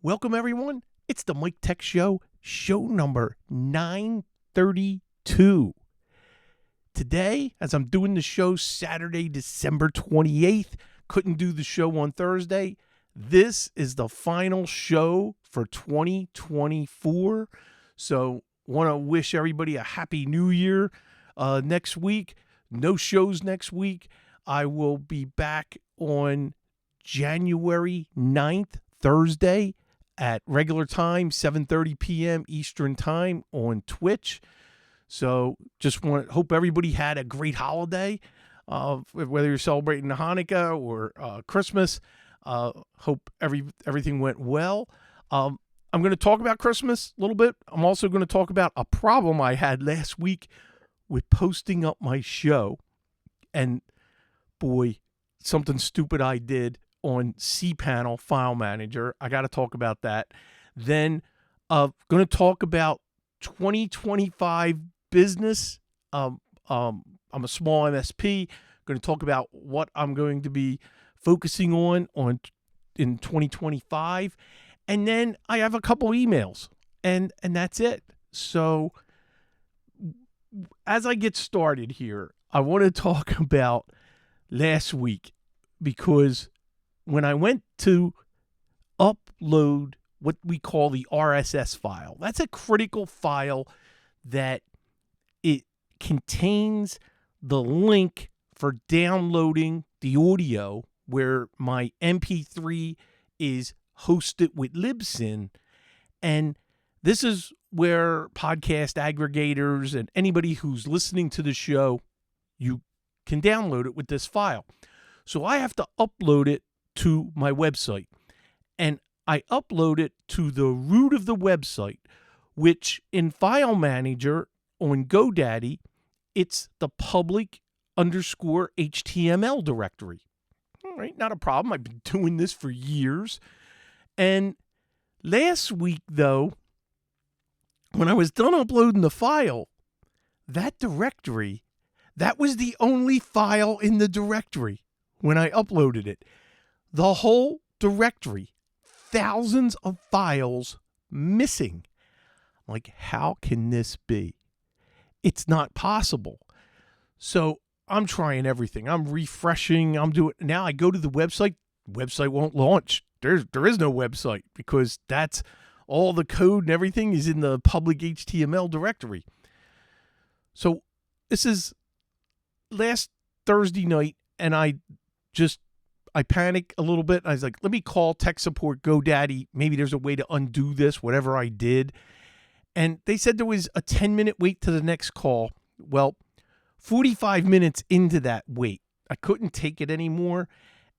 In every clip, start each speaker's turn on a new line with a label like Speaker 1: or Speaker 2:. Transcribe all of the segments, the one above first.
Speaker 1: Welcome, everyone. It's the Mike Tech Show, show number 932. Today, as I'm doing the show Saturday, December 28th, couldn't do the show on Thursday. This is the final show for 2024. So, want to wish everybody a happy new year next week. No shows next week. I will be back on January 9th, Thursday, at regular time, 7:30 p.m. Eastern time on Twitch. So just hope everybody had a great holiday, whether you're celebrating Hanukkah or Christmas. Hope everything went well. I'm going to talk about Christmas a little bit. I'm also going to talk about a problem I had last week with posting up my show. And boy, something stupid I did on cPanel File Manager. I got to talk about that. Then going to talk about 2025 business. I'm a small MSP. Going to talk about what I'm going to be focusing on in 2025. And then I have a couple emails, and that's it. So as I get started here, I want to talk about last week, because when I went to upload what we call the RSS file, that's a critical file that it contains the link for downloading the audio where my MP3 is hosted with Libsyn. And this is where podcast aggregators and anybody who's listening to the show, you can download it with this file. So I have to upload it to my website, and I upload it to the root of the website, which in File Manager on GoDaddy, it's the public_HTML directory. All right, not a problem. I've been doing this for years. And last week, though, when I was done uploading the file, that directory, that was the only file in the directory when I uploaded it. The whole directory, thousands of files missing. I'm like, how can this be? It's not possible. So I'm trying everything. I'm refreshing. Now I go to the website. Website won't launch. There is no website, because that's all the code and everything is in the public HTML directory. So this is last Thursday night, and I panicked a little bit. I was like, let me call tech support GoDaddy. Maybe there's a way to undo this, whatever I did. And they said there was a 10-minute wait to the next call. Well, 45 minutes into that wait, I couldn't take it anymore.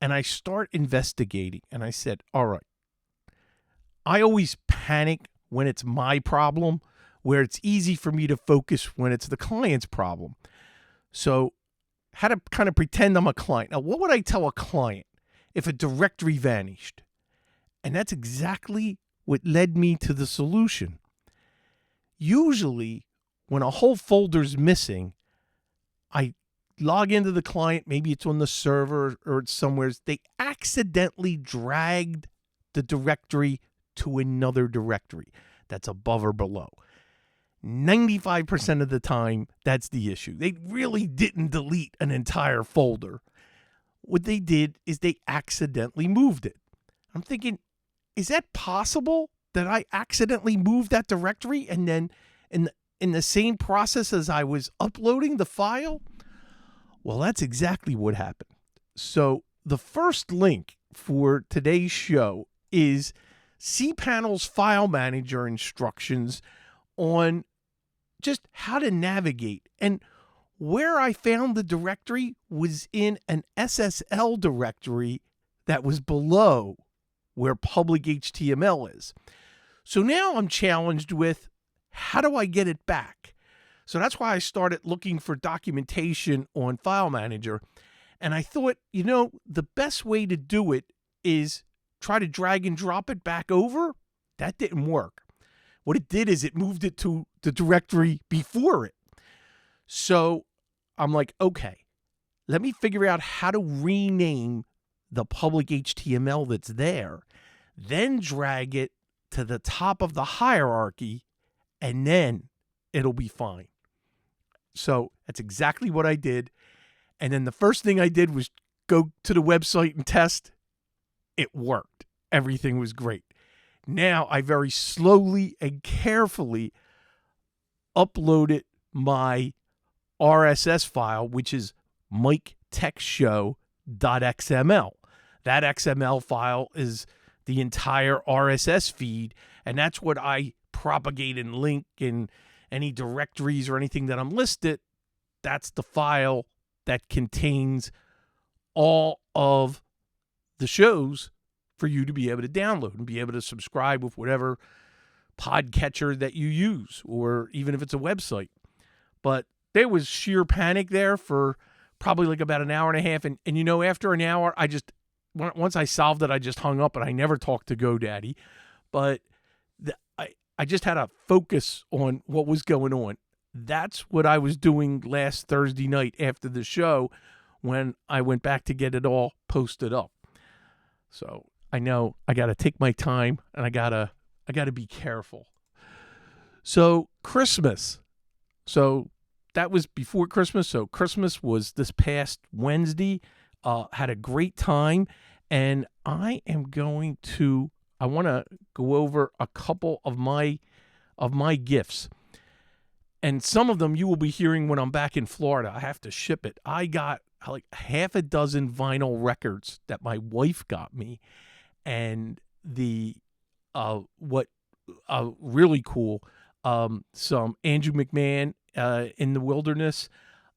Speaker 1: And I start investigating. And I said, all right, I always panic when it's my problem, where it's easy for me to focus when it's the client's problem. So how to kind of pretend I'm a client. Now, what would I tell a client if a directory vanished? And that's exactly what led me to the solution. Usually, when a whole folder's missing, I log into the client, maybe it's on the server or it's somewhere. They accidentally dragged the directory to another directory that's above or below. 95% of the time, that's the issue. They really didn't delete an entire folder. What they did is they accidentally moved it. I'm thinking, is that possible that I accidentally moved that directory and then in the same process as I was uploading the file? Well, that's exactly what happened. So the first link for today's show is cPanel's File Manager instructions on just how to navigate. And where I found the directory was in an SSL directory that was below where public HTML is. So now I'm challenged with, how do I get it back? So that's why I started looking for documentation on File Manager. And I thought, the best way to do it is try to drag and drop it back over. That didn't work. What it did is it moved it to the directory before it. So I'm like, okay, let me figure out how to rename the public HTML that's there. then drag it to the top of the hierarchy, and then it'll be fine. So that's exactly what I did. And then the first thing I did was go to the website and test. It worked. Everything was great. Now I very slowly and carefully uploaded my RSS file, which is MikeTechShow.xml. That XML file is the entire RSS feed, and that's what I propagate and link in any directories or anything that I'm listed. That's the file that contains all of the shows for you to be able to download and be able to subscribe with whatever podcatcher that you use, or even if it's a website. But there was sheer panic there for probably like about an hour and a half. And after an hour, once I solved it, I just hung up and I never talked to GoDaddy. But I just had to focus on what was going on. That's what I was doing last Thursday night after the show when I went back to get it all posted up. So I know I got to take my time, and I got to be careful. So Christmas. So that was before Christmas. So Christmas was this past Wednesday. Had a great time, and I want to go over a couple of my gifts. And some of them you will be hearing when I'm back in Florida. I have to ship it. I got like half a dozen vinyl records that my wife got me, and really cool, some Andrew McMahon in the Wilderness,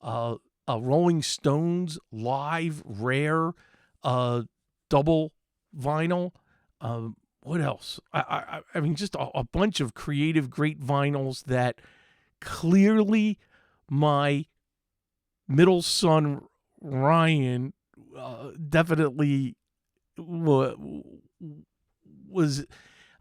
Speaker 1: a Rolling Stones live rare double vinyl. What else? I mean, just a bunch of creative, great vinyls that clearly my middle son Ryan definitely was,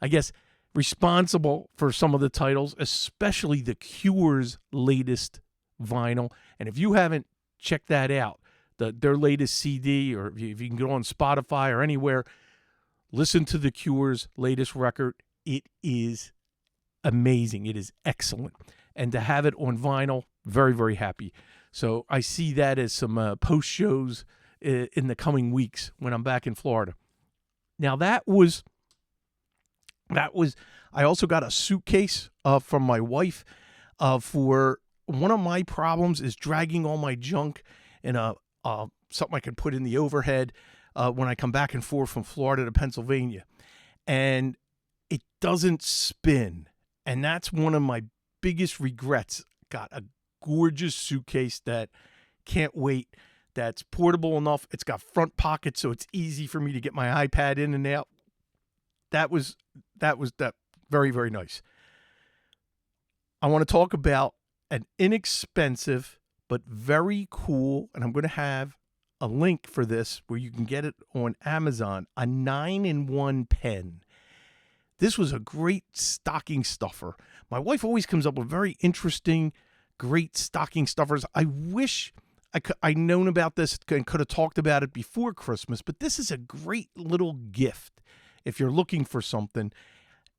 Speaker 1: I guess, responsible for some of the titles, especially the Cure's latest vinyl. And if you haven't checked that out, their latest CD, or if you can go on Spotify or anywhere, listen to the Cure's latest record. It is amazing. It is excellent. And to have it on vinyl, very, very happy. So I see that as some post shows in the coming weeks when I'm back in Florida. Now I also got a suitcase from my wife for one of my problems is dragging all my junk in something I can put in the overhead when I come back and forth from Florida to Pennsylvania. And it doesn't spin. And that's one of my biggest regrets. Got a gorgeous suitcase that can't wait, that's portable enough. It's got front pockets, so it's easy for me to get my iPad in and out. That was very, very nice. I want to talk about an inexpensive but very cool, and I'm going to have a link for this where you can get it on Amazon, a 9-in-1 pen. This was a great stocking stuffer. My wife always comes up with very interesting, great stocking stuffers. I wish I'd known about this and could have talked about it before Christmas, but this is a great little gift if you're looking for something.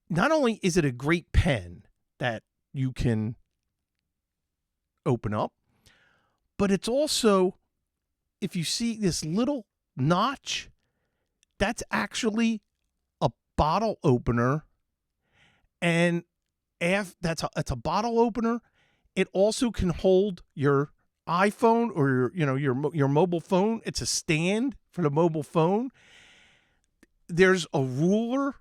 Speaker 1: Not only is it a great pen that you can open up, but it's also, if you see this little notch, that's actually a bottle opener, and it's a bottle opener. It also can hold your iPhone or your mobile phone. It's a stand for the mobile phone. There's a ruler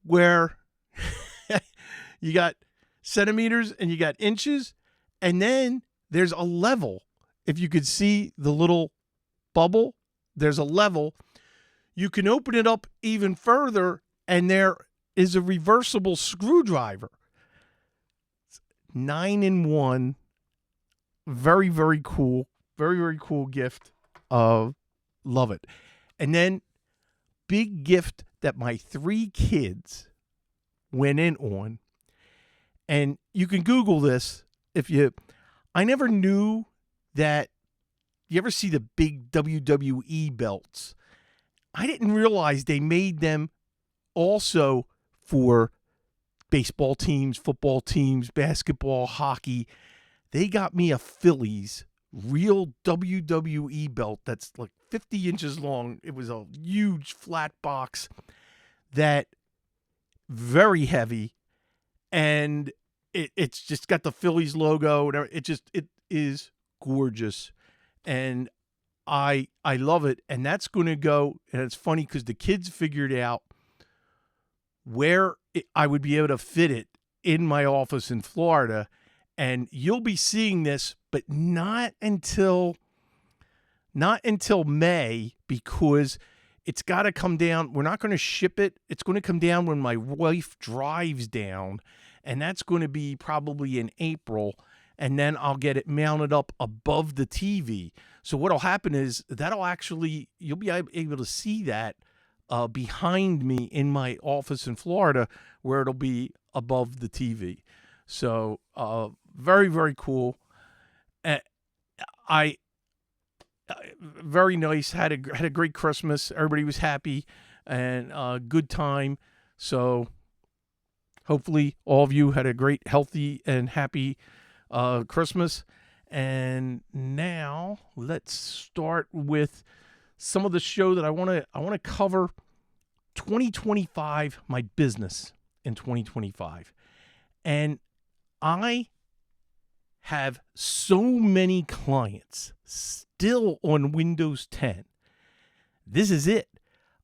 Speaker 1: where you got centimeters and you got inches, and then there's a level. If you could see the little bubble, there's a level. You can open it up even further, and there is a reversible screwdriver. 9-in-1. Very, very cool. Very, very cool gift. Love it. And then big gift that my 3 kids went in on. And you can Google this I never knew that. You ever see the big WWE belts? I didn't realize they made them also for baseball teams, football teams, basketball, hockey. They got me a Phillies real WWE belt that's like 50 inches long. It was a huge flat box that very heavy, and it's just got the Phillies logo. It is gorgeous, and I love it. And that's going to go. And it's funny because the kids figured out where I would be able to fit it in my office in Florida. And you'll be seeing this, but not until May, because it's got to come down. We're not going to ship it. It's going to come down when my wife drives down, and that's going to be probably in April. And then I'll get it mounted up above the TV. So what'll happen is you'll be able to see that behind me in my office in Florida, where it'll be above the TV. So very, very cool. Very nice. Had a great Christmas. Everybody was happy and good time. So hopefully all of you had a great, healthy, and happy Christmas. And now let's start with some of the show that I want to cover. 2025, my business in 2025, and I have so many clients still on Windows 10. This is it.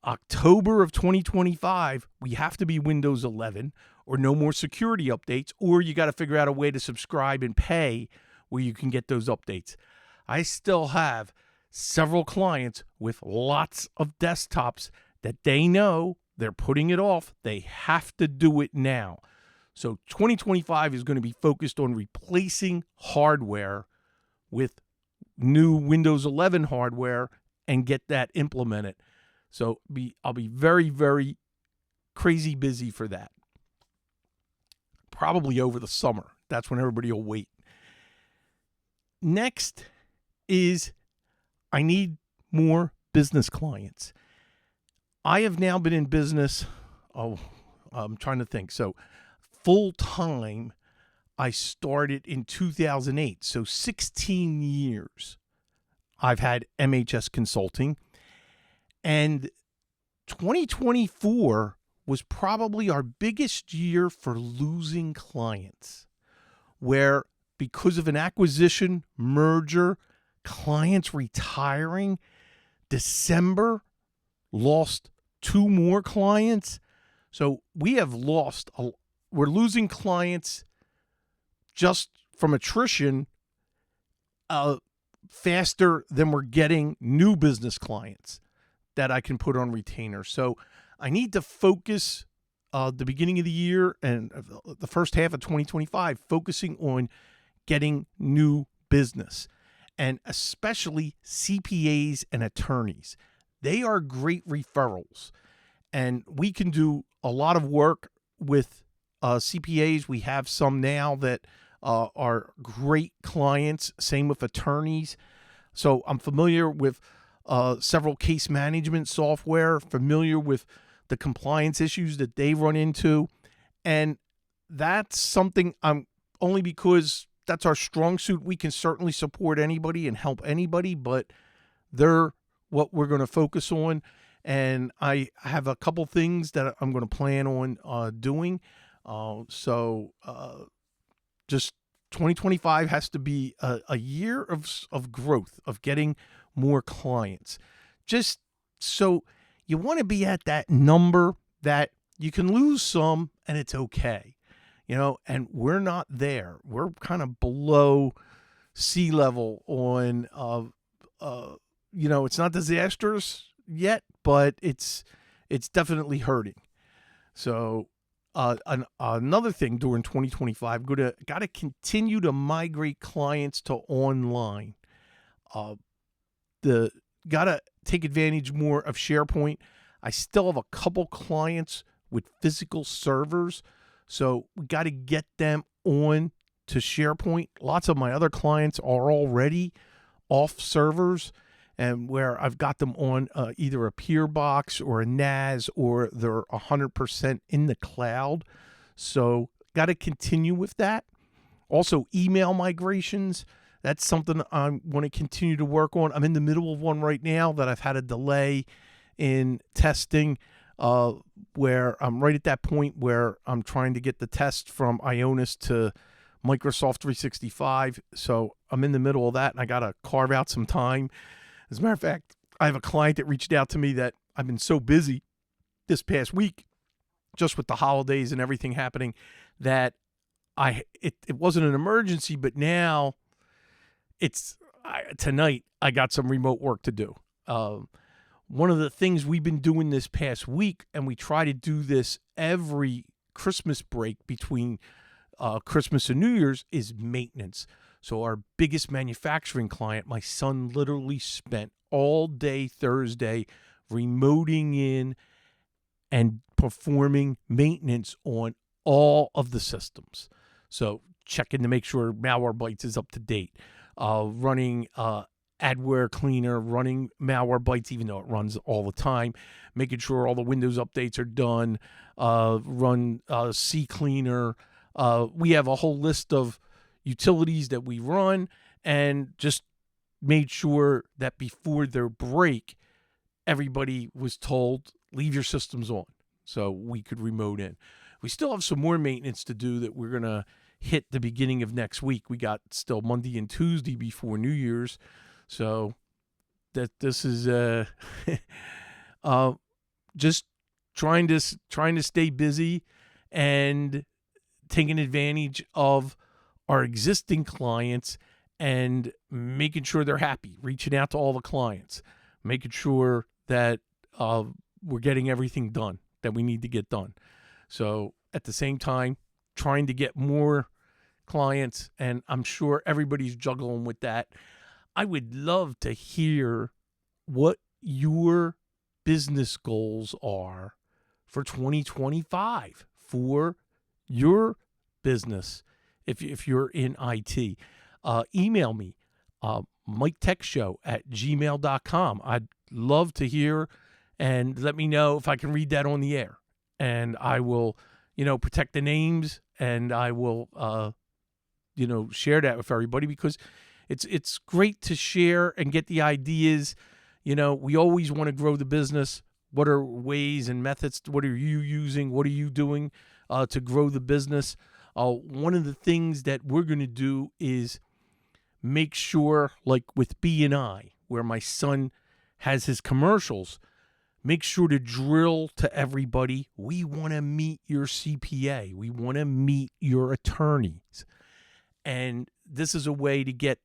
Speaker 1: October of 2025, we have to be Windows 11 or no more security updates, or you got to figure out a way to subscribe and pay where you can get those updates. I still have several clients with lots of desktops that they know they're putting it off. They have to do it now. So 2025 is going to be focused on replacing hardware with new Windows 11 hardware and get that implemented. So I'll be very, very crazy busy for that. Probably over the summer. That's when everybody will wait. Next is I need more business clients. I have now been in business, I'm trying to think. So full time, I started in 2008. So 16 years I've had MHS Consulting. And 2024 was probably our biggest year for losing clients, where because of an acquisition, merger, clients retiring, December lost 2 more clients. So we're losing clients just from attrition faster than we're getting new business clients that I can put on retainer. So I need to focus the beginning of the year and the first half of 2025, focusing on getting new business, and especially CPAs and attorneys. They are great referrals, and we can do a lot of work with CPAs. We have some now that are great clients. Same with attorneys. So I'm familiar with several case management software, familiar with the compliance issues that they run into. And that's something only because that's our strong suit. We can certainly support anybody and help anybody, but they're what we're going to focus on. And I have a couple things that I'm going to plan on doing. So just 2025 has to be a year of growth, of getting more clients. Just so you want to be at that number that you can lose some and it's okay. And we're not there. We're kind of below sea level on, it's not disastrous yet, but it's definitely hurting. So another thing during 2025, got to continue to migrate clients to online. Got to take advantage more of SharePoint. I still have a couple clients with physical servers, so we got to get them on to SharePoint. Lots of my other clients are already off servers, and where I've got them on either a peer box or a NAS, or they're 100% in the cloud. So got to continue with that. Also, email migrations. That's something I want to continue to work on. I'm in the middle of one right now that I've had a delay in testing, where I'm right at that point where I'm trying to get the test from Ionis to Microsoft 365. So I'm in the middle of that, and I got to carve out some time. As a matter of fact, I have a client that reached out to me that I've been so busy this past week, just with the holidays and everything happening, that it wasn't an emergency, but now tonight I got some remote work to do. One of the things we've been doing this past week, and we try to do this every Christmas break between Christmas and New Year's, is maintenance. So our biggest manufacturing client, my son literally spent all day Thursday remoting in and performing maintenance on all of the systems. So checking to make sure Malwarebytes is up to date, running adware cleaner, running Malwarebytes, even though it runs all the time, making sure all the Windows updates are done, run cCleaner. We have a whole list of utilities that we run, and just made sure that before their break, everybody was told, leave your systems on, so we could remote in. We still have some more maintenance to do that we're going to hit the beginning of next week. We got still Monday and Tuesday before New Year's. So that this is just trying to stay busy and taking advantage of our existing clients and making sure they're happy, reaching out to all the clients, making sure that we're getting everything done that we need to get done. So at the same time, trying to get more clients, and I'm sure everybody's juggling with that. I would love to hear what your business goals are for 2025 for your business. If you're in IT, email me, MikeTechShow@gmail.com. I'd love to hear, and let me know if I can read that on the air. And I will, protect the names, and I will, share that with everybody, because it's great to share and get the ideas. We always want to grow the business. What are ways and methods? What are you using? What are you doing to grow the business? One of the things that we're going to do is make sure, like with B&I, where my son has his commercials, make sure to drill to everybody, we want to meet your CPA. We want to meet your attorneys. And this is a way to get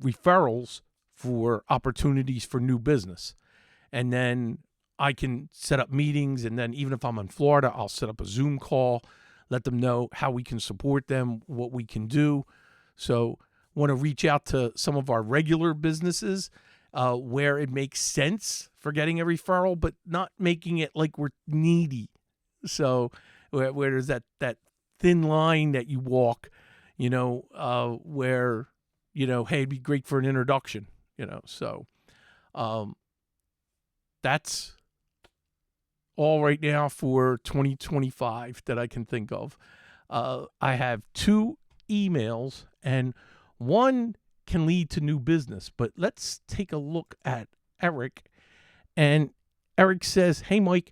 Speaker 1: referrals for opportunities for new business. And then I can set up meetings, and then even if I'm in Florida, I'll set up a Zoom call, let them know how we can support them, what we can do. So want to reach out to some of our regular businesses where it makes sense for getting a referral, but not making it like we're needy. So where there's that thin line that you walk, where, hey, it'd be great for an introduction, So that's all right now for 2025 that I can think of. I have 2 emails, and one can lead to new business, but let's take a look at Eric. And Eric says, "Hey, Mike,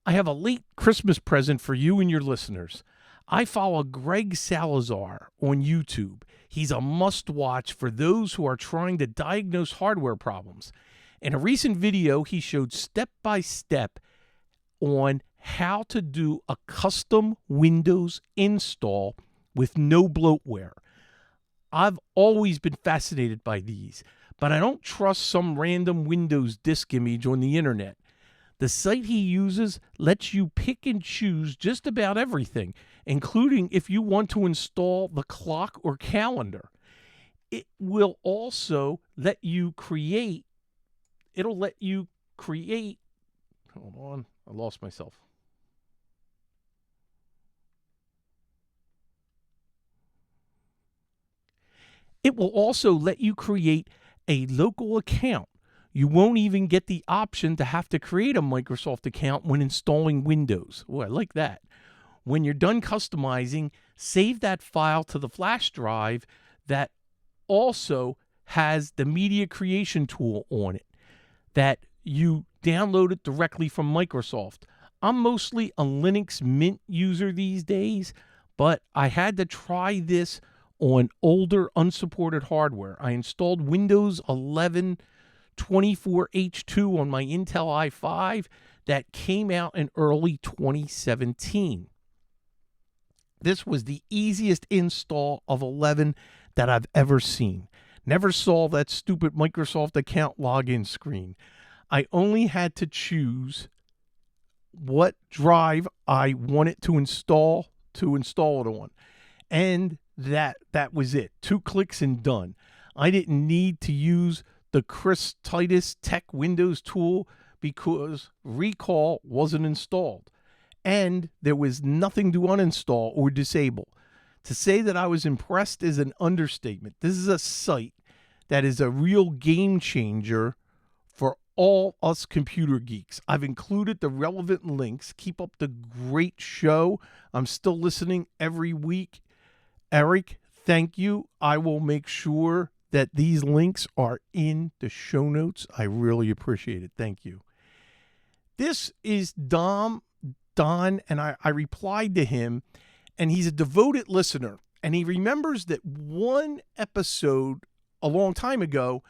Speaker 1: I have a late Christmas present for you and your listeners. I follow Greg Salazar on YouTube. He's a must-watch for those who are trying to diagnose hardware problems. In a recent video, he showed step-by-step on how to do a custom Windows install with no bloatware. I've always been fascinated by these, but I don't trust some random Windows disk image on the internet. The site he uses lets you pick and choose just about everything, including if you want to install the clock or calendar. It will also let you create, hold on, I lost myself. It will also let you create a local account. You won't even get the option to have to create a Microsoft account when installing Windows. Oh, I like that. When you're done customizing, save that file to the flash drive that also has the media creation tool on it that you download it directly from Microsoft. I'm mostly a Linux Mint user these days, but I had to try this on older unsupported hardware. I installed Windows 11 24H2 on my Intel i5 that came out in early 2017. This was the easiest install of 11 that I've ever seen. Never saw that stupid Microsoft account login screen. I only had to choose what drive I wanted to install it on. And that was it. 2 clicks and done. I didn't need to use the Chris Titus Tech Windows tool because Recall wasn't installed. And there was nothing to uninstall or disable. To say that I was impressed is an understatement. This is a site that is a real game changer for all us computer geeks. I've included the relevant links. Keep up the great show. I'm still listening every week. Eric, thank you. I will make sure that these links are in the show notes. I really appreciate it. Thank you. This is Don, and I replied to him, and he's a devoted listener, and he remembers that one episode a long time ago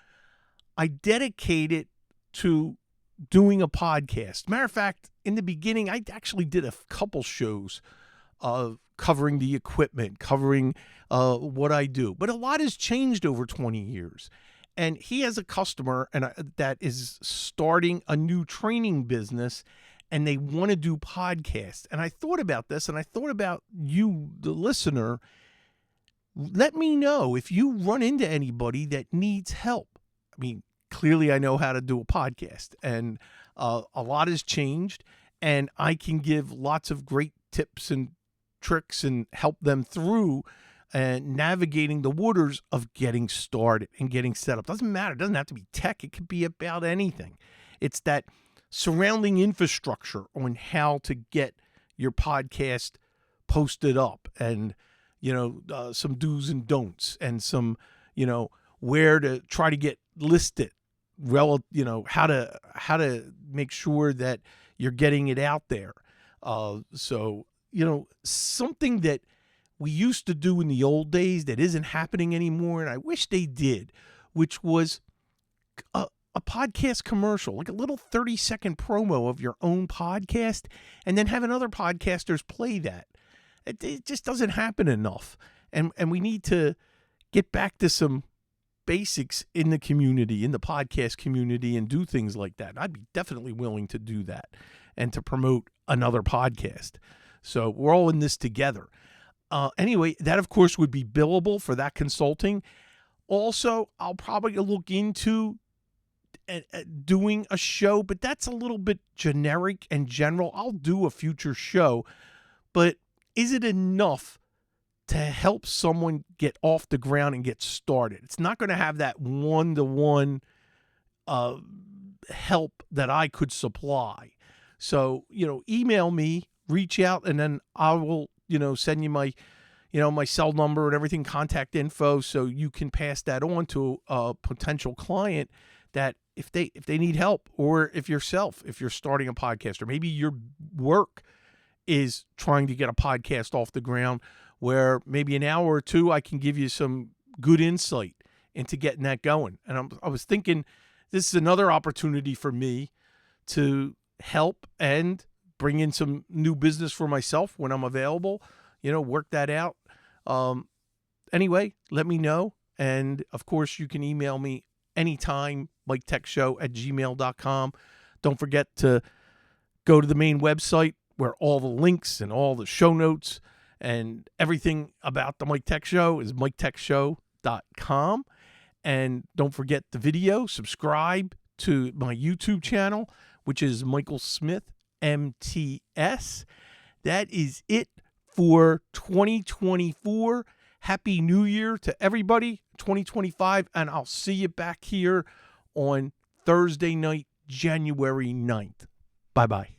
Speaker 1: I dedicated to doing a podcast. Matter of fact, in the beginning, I actually did a couple shows covering the equipment, covering what I do. But a lot has changed over 20 years. And he has a customer that is starting a new training business, and they want to do podcasts. And I thought about this, and I thought about you, the listener. Let me know if you run into anybody that needs help. I mean, clearly I know how to do a podcast, and a lot has changed, and I can give lots of great tips and tricks and help them through navigating the waters of getting started and getting set up. Doesn't matter. It doesn't have to be tech. It could be about anything. It's that surrounding infrastructure on how to get your podcast posted up, and some do's and don'ts, and some where to try to get listed, how to make sure that you're getting it out there. Something that we used to do in the old days that isn't happening anymore, and I wish they did, which was a podcast commercial, like a little 30-second promo of your own podcast, and then having other podcasters play that. It just doesn't happen enough, and we need to get back to some basics in the community, in the podcast community, and do things like that. And I'd be definitely willing to do that and to promote another podcast. So we're all in this together. Anyway, that of course would be billable for that consulting. Also, I'll probably look into doing a show, but that's a little bit generic and general. I'll do a future show, but is it enough to help someone get off the ground and get started? It's not going to have that one-to-one help that I could supply. So, email me, reach out, and then I will, send you my, my cell number and everything, contact info, so you can pass that on to a potential client that if they need help, or if you're starting a podcast, or maybe your work is trying to get a podcast off the ground, where maybe an hour or two I can give you some good insight into getting that going. And I was thinking this is another opportunity for me to help and bring in some new business for myself when I'm available, work that out. Anyway, let me know. And of course, you can email me anytime, MikeTechShow@gmail.com. Don't forget to go to the main website where all the links and all the show notes and everything about the Mike Tech Show is MikeTechShow.com. And don't forget the video. Subscribe to my YouTube channel, which is Michael Smith, MTS. That is it for 2024. Happy New Year to everybody. 2025, and I'll see you back here on Thursday night, January 9th. Bye-bye.